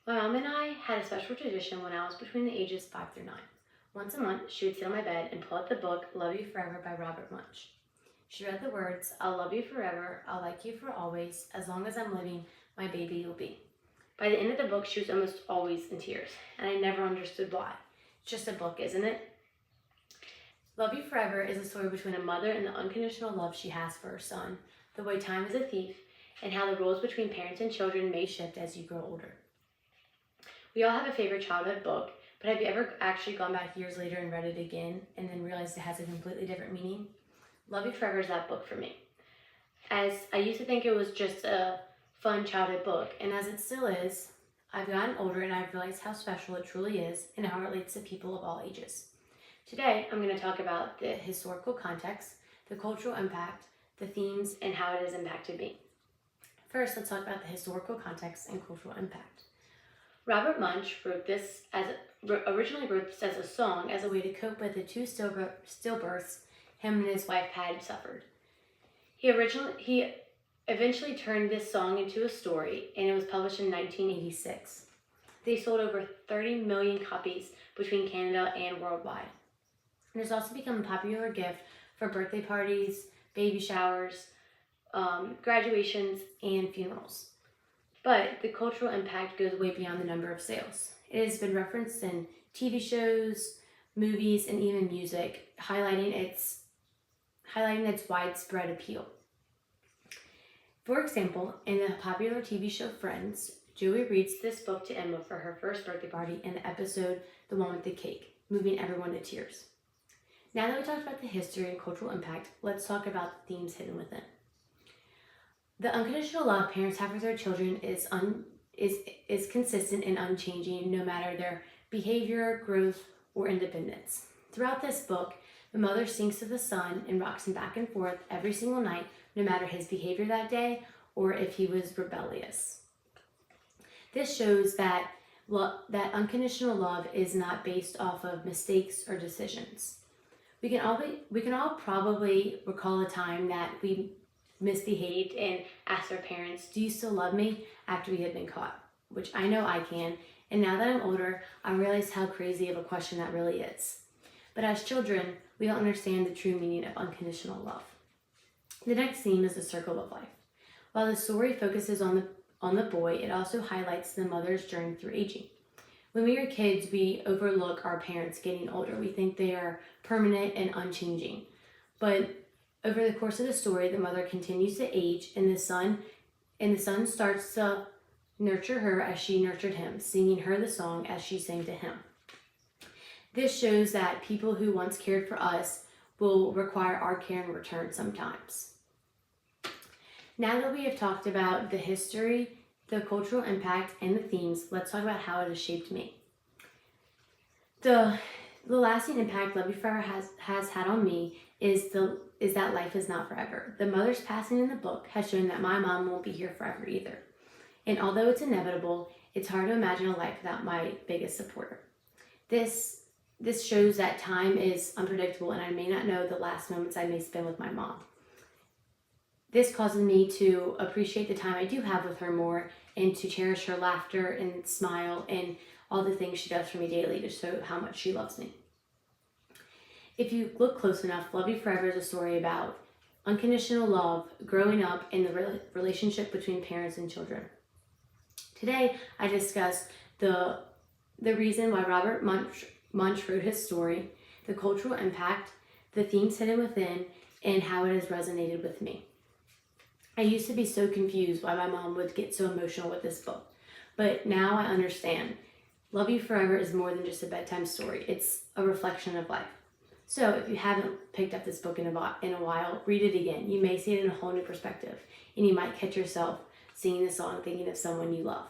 My mom and I had a special tradition when I was between the ages 5 through 9. Once a month, she would sit on my bed and pull out the book Love You Forever by Robert Munsch. She read the words, "I'll love you forever, I'll like you for always, as long as I'm living, my baby you'll be." By the end of the book, she was almost always in tears, and I never understood why. It's just a book, isn't it? Love You Forever is a story between a mother and the unconditional love she has for her son, the way time is a thief, and how the roles between parents and children may shift as you grow older. We all have a favorite childhood book, but have you ever actually gone back years later and read it again and then realized it has a completely different meaning? Love You Forever is that book for me. As I used to think it was just a fun childhood book, and as it still is, I've gotten older and I've realized how special it truly is and how it relates to people of all ages. Today, I'm going to talk about the historical context, the cultural impact, the themes, and how it has impacted me. First, let's talk about the historical context and cultural impact. Robert Munsch originally wrote this as a song as a way to cope with the two stillbirths him and his wife had suffered. He eventually turned this song into a story, and it was published in 1986. They sold over 30 million copies between Canada and worldwide. It has also become a popular gift for birthday parties, baby showers, graduations, and funerals. But the cultural impact goes way beyond the number of sales. It has been referenced in TV shows, movies, and even music, highlighting its widespread appeal. For example, in the popular TV show Friends, Joey reads this book to Emma for her first birthday party in the episode The One with the Cake, moving everyone to tears. Now that we talked about the history and cultural impact, let's talk about the themes hidden within. The unconditional love parents have for their children is consistent and unchanging no matter their behavior, growth, or independence. Throughout this book, the mother sings to the son and rocks him back and forth every single night, no matter his behavior that day or if he was rebellious. This shows that unconditional love is not based off of mistakes or decisions. We can all probably recall a time that we misbehaved and asked our parents, "Do you still love me?" after we had been caught, which I know I can. And now that I'm older, I realize how crazy of a question that really is. But as children, we don't understand the true meaning of unconditional love. The next theme is the circle of life. While the story focuses on the boy, it also highlights the mother's journey through aging. When we are kids, we overlook our parents getting older. We think they are permanent and unchanging. But over the course of the story, the mother continues to age, and the son starts to nurture her as she nurtured him, singing her the song as she sang to him. This shows that people who once cared for us will require our care in return sometimes. Now that we have talked about the history, the cultural impact, and the themes, let's talk about how it has shaped me. The lasting impact Love You Forever has had on me is that life is not forever. The mother's passing in the book has shown that my mom won't be here forever either. And although it's inevitable, it's hard to imagine a life without my biggest supporter. This shows that time is unpredictable, and I may not know the last moments I may spend with my mom. This causes me to appreciate the time I do have with her more, and to cherish her laughter and smile and all the things she does for me daily to show how much she loves me. If you look close enough, Love You Forever is a story about unconditional love, growing up, and the relationship between parents and children. Today, I discuss the reason why Robert Munsch wrote his story, the cultural impact, the themes hidden within, and how it has resonated with me. I used to be so confused why my mom would get so emotional with this book, but now I understand. Love You Forever is more than just a bedtime story. It's a reflection of life. So if you haven't picked up this book in a while, read it again. You may see it in a whole new perspective, and you might catch yourself singing the song thinking of someone you love.